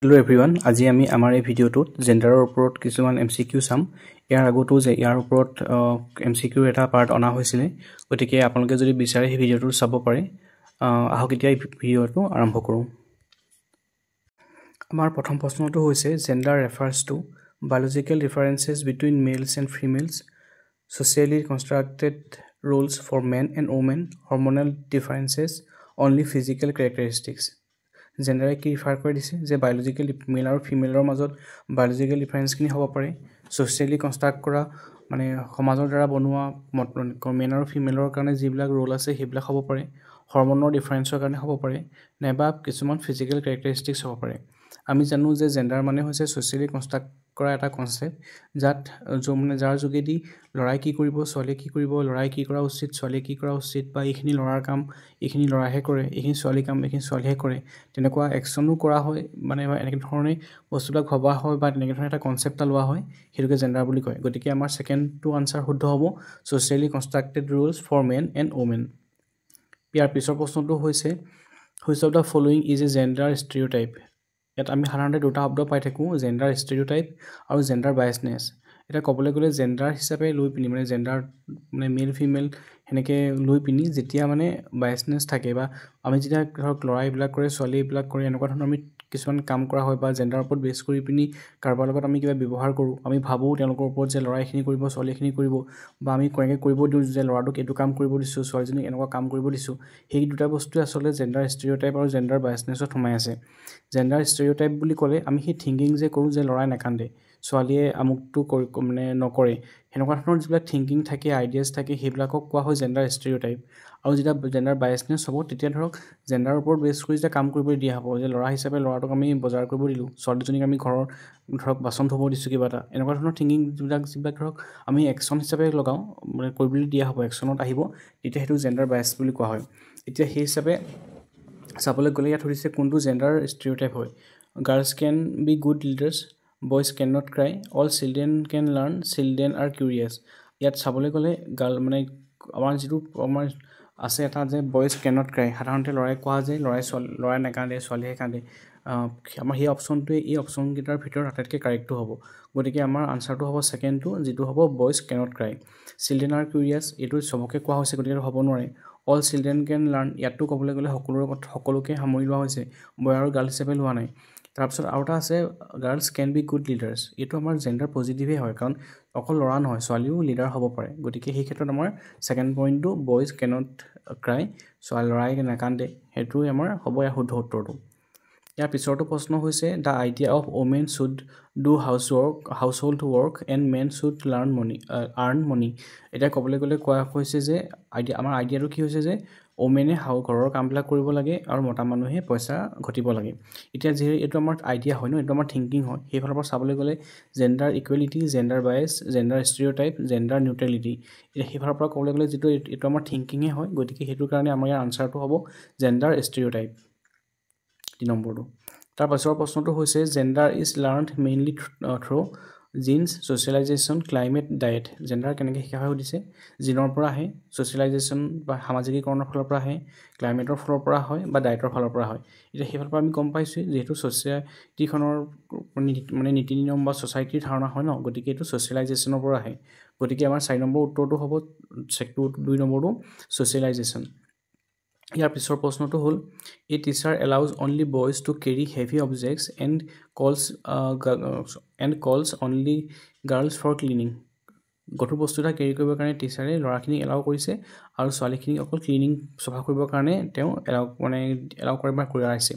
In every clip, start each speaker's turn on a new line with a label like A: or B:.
A: Hello everyone, আজি আমি আমাৰ এই ভিডিওটোত জেন্ডাৰৰ ওপৰত কিছুমান MCQ চাম। ইয়াৰ আগতো যে ইয়াৰ ওপৰত MCQ এটা পাৰ্ট অনা হৈছিলে, গতিকে আপোনালোকে যদি বিচাৰে এই ভিডিওটো চাব পাৰে। আহক এতিয়া এই ভিডিওটো আৰম্ভ কৰোঁ। আমাৰ প্ৰথম প্ৰশ্নটো হৈছে gender refers to biological differences between males and females, socially constructed roles for men and women, hormonal differences, only physical characteristics. জেন্ডাৰে কি ৰিফাৰ কৰি দিছে যে বায়োলজিকেল মেল আৰু ফিমেলৰ মাজত বায়োলজিকেল ডিফাৰেঞ্চখিনি হ'ব পাৰে, ছ'চিয়েলি কনষ্ট্ৰাক্ট কৰা মানে সমাজৰ দ্বাৰা বনোৱা মেন আৰু ফিমেলৰ কাৰণে যিবিলাক ৰোল আছে সেইবিলাক হ'ব পাৰে, হৰমনৰ ডিফাৰেঞ্চৰ কাৰণে হ'ব পাৰে, নাইবা কিছুমান ফিজিকেল কেৰেক্টাৰিষ্টিক্স হ'ব পাৰে। আমি জানো যে জেন্ডাৰ মানে হৈছে ছ'চিয়েলি কনষ্ট্ৰাক্ট কৰা এটা কনচেপ্ট, যাৰ যোগেদি ল'ৰাই কি কৰিব, ছোৱালীয়ে কি কৰিব, ল'ৰাই কি কৰা উচিত, ছোৱালীয়ে কি কৰা উচিত, বা এইখিনি ল'ৰাৰ কাম এইখিনি ল'ৰাইহে কৰে, এইখিনি ছোৱালীৰ কাম এইখিনি ছোৱালীহে কৰে, তেনেকুৱা একশ্যনো কৰা হয়, মানে এনেকৈ ধৰণে বস্তুবিলাক ভবা হয় বা তেনেকৈ ধৰণে এটা কনচেপ্ট এটা লোৱা হয়, সেইটোকে জেন্ডাৰ বুলি কয়। গতিকে আমাৰ ছেকেণ্ডটো আনচাৰ শুদ্ধ হ'ব, socially constructed rules for men and women. ইয়াৰ পিছৰ প্ৰশ্নটো হৈছে which of the following is a gender stereotype. ইয়াত আমি সাধাৰণতে দুটা শব্দ পাই থাকোঁ, জেন্ডাৰ ষ্টেৰিঅ'টাইপ আৰু জেন্ডাৰ বায়াছনেছ। এতিয়া ক'বলৈ গ'লে জেন্ডাৰ হিচাপে লৈ পিনি মানে জেন্ডাৰ মানে মেল ফিমেল সেনেকৈ লৈ পিনি যেতিয়া মানে বায়াছনেছ থাকে বা আমি যেতিয়া ধৰক ল'ৰা এইবিলাক কৰে ছোৱালী এইবিলাক কৰে এনেকুৱা ধৰণৰ আমি কিছুমান কাম কৰা হয় বা জেন্ডাৰৰ ওপৰত বেছ কৰি পিনি কাৰোবাৰ লগত আমি কিবা ব্যৱহাৰ কৰোঁ, আমি ভাবোঁ তেওঁলোকৰ ওপৰত যে ল'ৰা এইখিনি কৰিব ছোৱালীখিনি কৰিব, বা আমি এনেকৈ কৰিব দিওঁ যে ল'ৰাটোক এইটো কাম কৰিব দিছোঁ ছোৱালীজনীক এনেকুৱা কাম কৰিব দিছোঁ। সেই দুটা বস্তুৱে আচলতে জেন্ডাৰ ষ্টেৰিঅ'টাইপ আৰু জেন্ডাৰ বায়াছনেছত সোমাই আছে। জেন্ডাৰ ষ্টেৰিঅ'টাইপ বুলি ক'লে আমি সেই থিংকিং যে কৰোঁ যে ল'ৰাই নাকান্দে, ছোৱালীয়ে আমুকটো মানে নকৰে, সেনেকুৱা ধৰণৰ যিবিলাক থিংকিং থাকে আইডিয়াছ থাকে সেইবিলাকক কোৱা হয় জেন্ডাৰ ষ্টেৰিঅ'টাইপ। আৰু যেতিয়া জেন্ডাৰ বায়াছনেছ হ'ব তেতিয়া ধৰক জেন্ডাৰৰ ওপৰত বেছ কৰি যেতিয়া কাম কৰিবলৈ দিয়া হ'ব, যে ল'ৰা হিচাপে ল'ৰাটোক আমি বজাৰ কৰিব দিলোঁ, ছোৱালীজনীক আমি ঘৰৰ ধৰক বাচন ধুব দিছোঁ কিবা এটা, এনেকুৱা ধৰণৰ থিংকিং যিবিলাক ধৰক আমি একশ্যন হিচাপে লগাওঁ মানে কৰিবলৈ দিয়া হ'ব, একশ্যনত আহিব, তেতিয়া সেইটো জেন্ডাৰ বায়াছ বুলি কোৱা হয়। এতিয়া সেই হিচাপে চাবলৈ গ'লে ইয়াত সুধিছে কোনটো জেন্ডাৰ ষ্টেৰিঅ'টাইপ হয়। Girls can be good leaders, boys can not cry, all children can learn, children are curious. ইয়াত চাবলৈ গ'লে মানে আমাৰ যিটো আমাৰ আছে এটা যে বইজ কেন নট ক্ৰাই, সাধাৰণতে ল'ৰাই কোৱা যে ল'ৰাই নাকান্দে ছোৱালীহে কান্দে। আমাৰ সেই অপশ্যনটোৱে এই অপশ্যনকেইটাৰ ভিতৰত আটাইতকৈ কাৰেক্টটো হ'ব। গতিকে আমাৰ আনচাৰটো হ'ব ছেকেণ্ডটো, যিটো হ'ব boys can not cry. Children are curious এইটো চবকে কোৱা হৈছে, গতিকে হ'ব নোৱাৰে। অল চিলড্ৰেন কেন লাৰ্ণ, ইয়াতো ক'বলৈ গ'লে সকলোকে সামৰি লোৱা হৈছে, বয় আৰু গাৰ্ল হিচাপে লোৱা নাই। তাৰপিছত আৰু এটা আছে girls can be good leaders, এইটো আমাৰ জেন্ডাৰ পজিটিভেই হয়, কাৰণ অকল ল'ৰা নহয় ছোৱালীও লিডাৰ হ'ব পাৰে। গতিকে সেই ক্ষেত্ৰত আমাৰ ছেকেণ্ড পইণ্টটো বইজ কেন নট ক্ৰাই, ল'ৰাই নাকান্দে, সেইটোৱে আমাৰ হ'ব ইয়াৰ শুদ্ধ উত্তৰটো। ইয়াৰ পিছৰটো প্ৰশ্ন হৈছে the idea of women should do household work and men should earn money. এতিয়া ক'বলৈ গ'লে কোৱা হৈছে যে আমাৰ আইডিয়াটো কি হৈছে যে ওমেনে ঘৰৰ কামবিলাক কৰিব লাগে আৰু মতা মানুহে পইচা ঘটিব লাগে। এতিয়া যিহেতু এইটো আমাৰ আইডিয়া হয় ন, এইটো আমাৰ থিংকিং হয়, সেইফালৰ পৰা চাবলৈ গ'লে gender equality, gender bias, gender stereotype, gender neutrality, এতিয়া সেইফালৰ পৰা ক'বলৈ গ'লে যিটো এইটো আমাৰ থিংকিঙে হয়, গতিকে সেইটো কাৰণে আমাৰ ইয়াৰ আনচাৰটো হ'ব জেন্ডাৰ ষ্টেৰিঅ'টাইপ, 3 নম্বৰটো। তাৰ পাছৰ প্ৰশ্নটো হৈছে gender is learned mainly through genes, socialisation, climate, diet. Gender কেনেকৈ শিকা হয় সুধিছে, জিনৰ পৰা আহে, ছ'চিয়েলাইজেশ্যন বা সামাজিকীকৰণৰ ফালৰ পৰা আহে, ক্লাইমেটৰ ফালৰ পৰা হয় বা ডায়েটৰ ফালৰ পৰা হয়। এতিয়া সেইফালৰ পৰা আমি গম পাইছোঁ যিহেতু ছ'চাইটিখনৰ মানে নীতি নিয়ম বা ছ'চাইটিৰ ধাৰণা হয় ন, গতিকে এইটো ছ'চিয়েলাইজেশ্যনৰ পৰা আহে। গতিকে আমাৰ 4 নম্বৰ উত্তৰটো হ'ব 2 নম্বৰটো ছ'চিয়েলাইজেশ্যন। ইয়াৰ পিছৰ প্ৰশ্নটো হ'ল a teacher allows only boys to carry heavy objects and calls only girls for cleaning. গধুৰ বস্তু এটা কেৰি কৰিবৰ কাৰণে টিচাৰে ল'ৰাখিনিক এলাউ কৰিছে আৰু ছোৱালীখিনিক অকল ক্লিনিং চফা কৰিবৰ কাৰণে তেওঁ এলাউ কৰি আহিছে।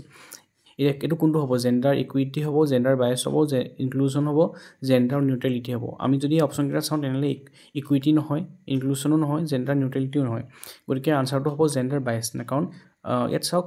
A: এইটো কোনটো হ'ব, জেন্ডাৰ ইকুইটি হ'ব, জেন্ডাৰ বায়াছ হ'ব, ইনক্লুজন হ'ব, জেন্ডাৰ নিউট্ৰেলিটি হ'ব। আমি যদি অপশ্যনকেইটা চাওঁ তেনেহ'লে ইকুইটি নহয়, ইনক্লুজনো নহয়, জেন্ডাৰ নিউট্ৰেলিটিও নহয়। গতিকে আনচাৰটো হ'ব জেন্ডাৰ বায়াছ, কাৰণ ইয়াত চাওক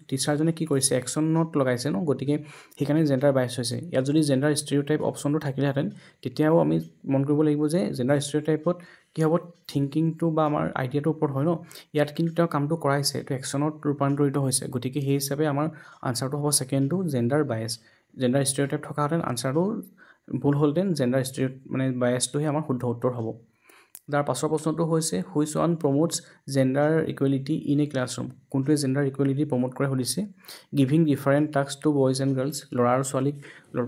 A: টিচাৰজনে কি কৰিছে, একশ্যনত লগাইছে ন, গতিকে সেইকাৰণে জেন্ডাৰ বায়াছ হৈছে। ইয়াত যদি জেন্ডাৰ ষ্টেৰিঅ'টাইপ অপশ্যনটো থাকিলেহেঁতেন তেতিয়াও আমি মন কৰিব লাগিব যে জেন্ডাৰ ষ্টেৰিঅ'টাইপত কি হ'ব, থিংকিংটো বা আমাৰ আইডিয়াটোৰ ওপৰত হয় ন, ইয়াত কিন্তু তেওঁ কামটো কৰাইছে, এইটো একশ্যনত ৰূপান্তৰিত হৈছে। গতিকে সেই হিচাপে আমাৰ আনচাৰটো হ'ব ছেকেণ্ডটো জেন্ডাৰ বায়াছ। জেন্ডাৰ ষ্টেৰিঅ'টাইপ থকাহেঁতেন আনচাৰটো ভুল হ'লহেঁতেন, জেন্ডাৰ বায়াছটোহে আমাৰ শুদ্ধ উত্তৰ হ'ব। তাৰ পাছৰ প্ৰশ্নটো হৈছে which one promotes gender equality in a classroom কোনটোৱে জেণ্ডাৰ ইকুৱেলিটি প্ৰমোট কৰে সুধিছে giving different task to boys and girls ল'ৰা আৰু ছোৱালীক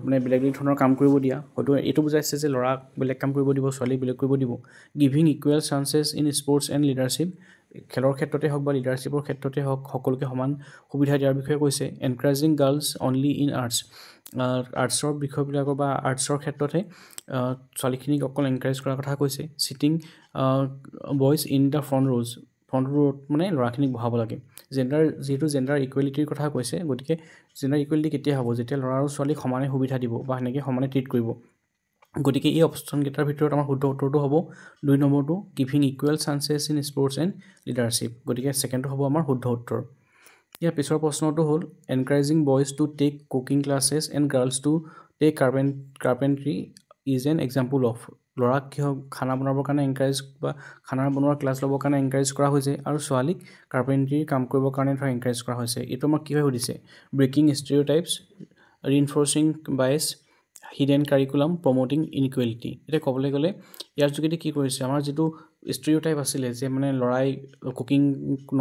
A: মানে বেলেগ বেলেগ ধৰণৰ কাম কৰিব দিয়া হয়তো এইটো বুজাইছে যে ল'ৰাক বেলেগ কাম কৰিব দিব ছোৱালীক বেলেগ কৰিব দিব giving equal চান্সেছ in sports and leadership খেলৰ ক্ষেত্ৰতে হওক বা লিডাৰশ্বিপৰ ক্ষেত্ৰতে হওক সকলোকে সমান সুবিধা দিয়াৰ বিষয়ে কৈছে encouraging girls only in arts আৰ্টছৰ বিষয়বিলাকৰ বা আৰ্টছৰ ক্ষেত্ৰতহে ছোৱালীখিনিক অকল এনকাৰেজ কৰাৰ কথা কৈছে sitting boys in the front ৰোত মানে ল'ৰাখিনিক বহাব লাগে যিহেতু জেণ্ডাৰ ইকুৱেলিটিৰ কথা কৈছে গতিকে জেণ্ডাৰ ইকুৱেলিটি কেতিয়া হ'ব যেতিয়া ল'ৰা আৰু ছোৱালীক সমানে সুবিধা দিব বা সেনেকৈ সমানে ট্ৰিট কৰিব গতিকে এই অপশ্যনকেইটাৰ ভিতৰত আমাৰ শুদ্ধ উত্তৰটো হ'ব 2 নম্বৰটো giving equal চান্সেছ in sports and leadership গতিকে ছেকেণ্ডটো হ'ব আমাৰ শুদ্ধ উত্তৰ ইয়াৰ পিছৰ প্ৰশ্নটো হ'ল encouraging boys to take cooking classes and girls to take carpentry is an example of ল'ৰাক কি হওক খানা বনাবৰ কাৰণে এনকাৰেজ বা খানা বনোৱাৰ ক্লাছ ল'বৰ কাৰণে এনকাৰেজ কৰা হৈছে আৰু ছোৱালীক কাৰ্পেণ্ট্ৰিৰ কাম কৰিবৰ কাৰণে ধৰা এনকাৰেজ কৰা হৈছে এইটো আমাক কি হয় সুধিছে breaking stereotypes reinforcing bias hidden curriculum promoting inequality এতিয়া ক'বলৈ গ'লে ইয়াৰ যোগেদি কি কৰিছে আমাৰ যিটো ষ্টেৰিঅ'টাইপ আছিলে যে মানে ল'ৰাই কুকিং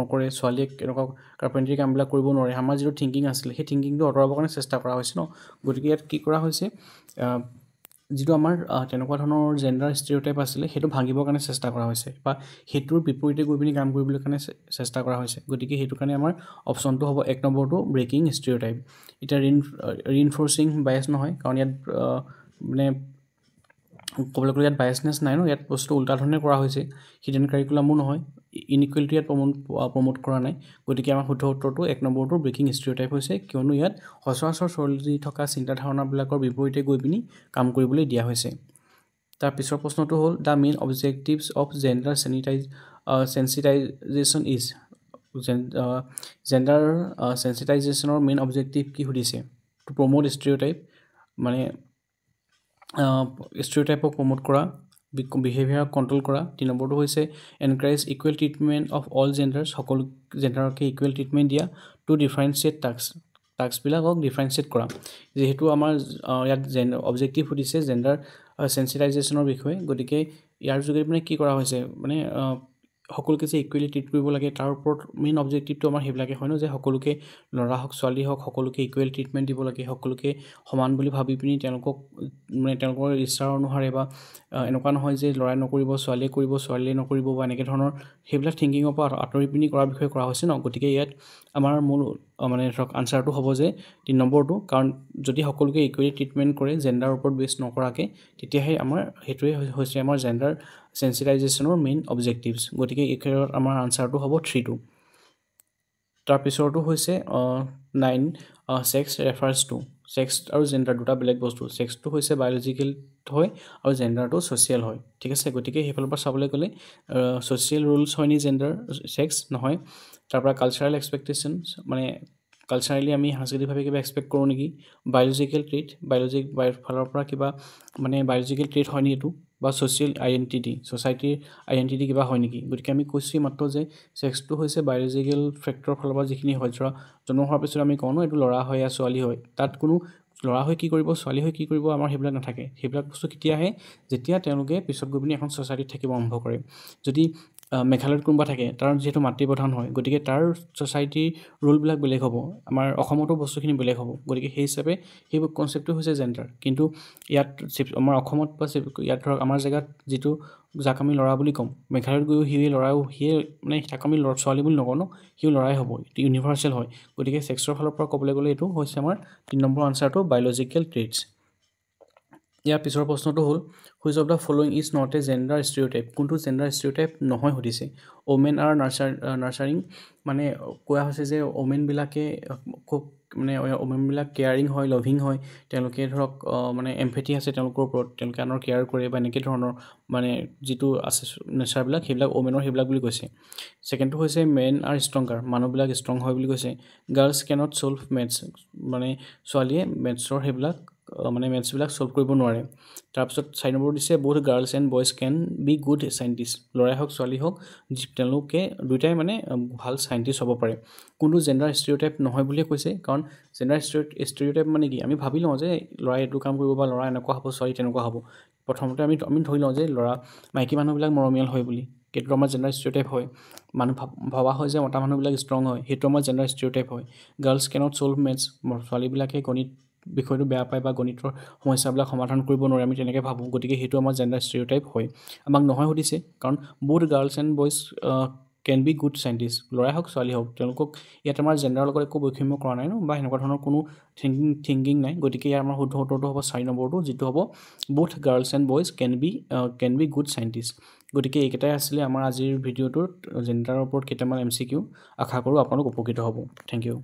A: নকৰে ছোৱালীয়ে এনেকুৱা কাৰ্পেণ্ট্ৰি কামবিলাক কৰিব নোৱাৰে আমাৰ যিটো থিংকিং আছিলে সেই থিংকিংটো আঁতৰাবৰ কাৰণে চেষ্টা কৰা হৈছে ন গতিকে ইয়াত কি কৰা হৈছে যিটো আমাৰ তেনেকুৱা ধৰণৰ জেণ্ডাৰ ষ্টেৰিঅ'টাইপ আছিলে সেইটো ভাঙিবৰ কাৰণে চেষ্টা কৰা হৈছে বা সেইটোৰ বিপৰীতে গৈ পিনি কাম কৰিবলৈ কাৰণে চেষ্টা কৰা হৈছে গতিকে সেইটো কাৰণে আমাৰ অপশ্যনটো হ'ব 1 নম্বৰটো ব্ৰেকিং ষ্টেৰিঅ'টাইপ এতিয়া ৰিইনফৰ্চিং বায়েছ নহয় কাৰণ ইয়াত মানে ক'বলৈ গ'লে ইয়াত বায়েছনেছ নাই ন ইয়াত বস্তু উল্টা ধৰণে কৰা হৈছে হিডেন কাৰিকুলামো নহয় ইনইকুৱেলিটি ইয়াত প্ৰমোট কৰা নাই গতিকে আমাৰ শুদ্ধ উত্তৰটো 1 নম্বৰটো ব্ৰেকিং ষ্টেৰিঅ'টাইপ হৈছে কিয়নো ইয়াত সচৰাচৰ চলি থকা চিন্তাধাৰণাবিলাকৰ বিপৰীতে গৈ পিনি কাম কৰিবলৈ দিয়া হৈছে তাৰ পিছৰ প্ৰশ্নটো হ'ল the main objectives of gender sensitisation is gender চেনচিটাইজেশ্যনৰ মেইন অবজেক্টিভ কি সুধিছে টু প্ৰমোট ষ্টেৰিঅ'টাইপ মানে ষ্টেৰিঅ'টাইপক প্ৰমোট কৰা বিহেভিয়াৰক কণ্ট্ৰল কৰা 3 নম্বৰটো হৈছে encourage equal treatment of all genders সকলো জেণ্ডাৰকে ইকুৱেল ট্ৰিটমেণ্ট দিয়া টু ডিফাৰেঞ্চিয়েট টাস্কবিলাকক ডিফাৰেঞ্চিয়েট কৰা যিহেতু আমাৰ ইয়াত অবজেক্টিভ সুধিছে জেণ্ডাৰ চেনচিটাইজেশ্যনৰ বিষয়ে গতিকে ইয়াৰ যোগেদি মানে কি কৰা হৈছে মানে সকলোকে যে ইকুৱেলি ট্ৰিট কৰিব লাগে তাৰ ওপৰত মেইন অবজেক্টিভটো আমাৰ সেইবিলাকে হয় ন যে সকলোকে ল'ৰা হওক ছোৱালী হওক সকলোকে ইকুৱেল ট্ৰিটমেণ্ট দিব লাগে সকলোকে সমান বুলি ভাবি পিনি তেওঁলোকক মানে তেওঁলোকৰ ইচ্ছাৰ অনুসাৰে বা এনেকুৱা নহয় যে ল'ৰাই নকৰিব ছোৱালীয়ে কৰিব ছোৱালীয়ে নকৰিব বা এনেকৈ ধৰণৰ সেইবিলাক থিংকিঙৰ পৰা আঁতৰি পিনি কৰাৰ বিষয়ে কৰা হৈছে ন গতিকে ইয়াত আমাৰ মূল মানে ধৰক আনচাৰটো হ'ব যে 3 নম্বৰটো কাৰণ যদি সকলোকে ইকুৱেলি ট্ৰিটমেণ্ট কৰে জেণ্ডাৰৰ ওপৰত বেছ নকৰাকৈ তেতিয়াহে আমাৰ সেইটোৱে হৈছে আমাৰ জেণ্ডাৰ চেনচিটাইজেশ্যনৰ মেইন অবজেক্টিভছ গতিকে এই ক্ষেত্ৰত আমাৰ আনচাৰটো হ'ব 3টো তাৰপিছৰটো হৈছে 9 ছেক্স ৰেফাৰ্ছ টু ছেক্স আৰু জেণ্ডাৰ দুটা বেলেগ বস্তু ছেক্সটো হৈছে বায়'লজিকেল হয় আৰু জেণ্ডাৰটো ছ'চিয়েল হয় ঠিক আছে গতিকে সেইফালৰ পৰা চাবলৈ গ'লে ছ'চিয়েল ৰুলছ হয় নি জেণ্ডাৰ ছেক্স নহয় তাৰপৰা কালচাৰেল এক্সপেক্টেশ্যনছ মানে কালচাৰেলি আমি সাংস্কৃতিকভাৱে কিবা এক্সপেক্ট কৰোঁ নেকি বায়'লজিকেল ট্ৰেইট ফালৰ পৰা কিবা মানে বায়'লজিকেল ট্ৰেইট হয় নি এইটো বা ছ'চিয়েল আইডেণ্টিটি ছ'চাইটিৰ আইডেণ্টিটি কিবা হয় নেকি গতিকে আমি কৈছোঁ মাত্ৰ যে ছেক্সটো হৈছে বায়'লজিকেল ফেক্টৰৰ ফালৰ পৰা যিখিনি হয় ধৰা জন্ম হোৱাৰ পিছত আমি কওঁ ন এইটো ল'ৰা হয় বা ছোৱালী হয় তাত কোনো ল'ৰা হৈ কি কৰিব ছোৱালী হৈ কি কৰিব আমাৰ সেইবিলাক নাথাকে সেইবিলাক বস্তু কেতিয়া আহে যেতিয়া তেওঁলোকে পিছত গৈ পিনি এখন ছ'চাইটিত থাকিব আৰম্ভ কৰে যদি মেঘালয়ত কোনোবা থাকে তাৰ যিহেতু মাতৃপ্ৰধান হয় গতিকে তাৰ ছ'চাইটিৰ ৰুলবিলাক বেলেগ হ'ব আমাৰ অসমতো বস্তুখিনি বেলেগ হ'ব গতিকে সেই হিচাপে সেই কনচেপ্টটো হৈছে জেণ্ডাৰ কিন্তু ইয়াত আমাৰ অসমত বা ইয়াত ধৰক আমাৰ জেগাত যিটো যাক আমি ল'ৰা বুলি ক'ম মেঘালয়ত গৈও সিয়ে মানে তাক আমি ছোৱালী বুলি নকওঁ ন সিও ল'ৰাই হ'ব এইটো ইউনিভাৰ্চেল হয় গতিকে ছেক্সৰ ফালৰ পৰা ক'বলৈ গ'লে এইটো হৈছে আমাৰ 3 নম্বৰ আনচাৰটো বায়'লজিকেল ট্ৰেইটছ ইয়াৰ পিছৰ প্ৰশ্নটো হ'ল which of the following is not a gender stereotype কোনটো জেণ্ডাৰ ষ্টেৰিঅ'টাইপ নহয় সুধিছে ওমেন আৰ নাৰ্চাৰিং মানে কোৱা হৈছে যে ওমেনবিলাকে খুব মানে ওমেনবিলাক কেয়াৰিং হয় লভিং হয় তেওঁলোকে ধৰক মানে এমফেটি আছে তেওঁলোকৰ ওপৰত তেওঁলোকে আনৰ কেয়াৰ কৰে বা এনেকৈ ধৰণৰ মানে যিটো আছে নেচাৰবিলাক সেইবিলাক ওমেনৰ সেইবিলাক বুলি কৈছে ছেকেণ্ডটো হৈছে মেন আৰ ষ্ট্ৰংগাৰ মানুহবিলাক ষ্ট্ৰং হয় বুলি কৈছে গাৰ্লছ কেনট ছল্ভ মেথছ মানে ছোৱালীয়ে মেথছৰ সেইবিলাক মানে মেথছবিলাক সলভ কৰিব নোৱাৰে তাৰপিছত 4 নম্বৰ দিছে both girls and boys can be good scientists ল'ৰাই হওক ছোৱালী হওক তেওঁলোকে দুইটাই মানে ভাল সাইন্টিষ্ট হ'ব পাৰে কোনো জেন্ডাৰ ষ্টেৰিঅটাইপ নহয় বুলিয়ে কৈছে কাৰণ জেন্ডাৰ ষ্টেৰিঅটাইপ মানে কি আমি ভাবি লওঁ যে ল'ৰাই এইটো কাম কৰিব বা ল'ৰা এনেকুৱা হ'ব ছোৱালী তেনেকুৱা হ'ব প্ৰথমতে আমি ধৰি লওঁ যে ল'ৰা মাইকী মানুহবিলাক মৰমীয়াল হয় বুলি সেইটো আমাৰ জেন্ডাৰ ষ্টেৰিঅটাইপ হয় মানুহ ভাবা হয় যে মতা মানুহবিলাক ষ্ট্ৰং হয় সেইটো আমাৰ জেন্ডাৰ ষ্টেৰিঅটাইপ হয় গাৰ্লছ কেনট সলভ মেথছ ছোৱালীবিলাকে গণিত বিষয়টো বেয়া পায় বা গণিতৰ সমস্যাবিলাক সমাধান কৰিব নোৱাৰে আমি তেনেকৈ ভাবোঁ গতিকে সেইটো আমাৰ জেন্ডাৰ ষ্টেৰিঅটাইপ হয় আমাক নহয় সুধিছে কাৰণ both girls and boys can be good scientists ল'ৰাই হওক ছোৱালী হওক তেওঁলোকক ইয়াত আমাৰ জেন্ডাৰৰ লগত একো বৈষম্য কৰা নাই ন বা সেনেকুৱা ধৰণৰ কোনো থিংকিং নাই গতিকে ইয়াৰ আমাৰ শুদ্ধ উত্তৰটো হ'ব 4 নম্বৰটো যিটো হ'ব both girls and boys can be good scientists গতিকে এইকেইটাই আছিলে আমাৰ আজিৰ ভিডিঅ'টোত জেন্ডাৰৰ ওপৰত কেইটামান MCQ আশা কৰোঁ আপোনালোক উপকৃত হ'ব থেংক ইউ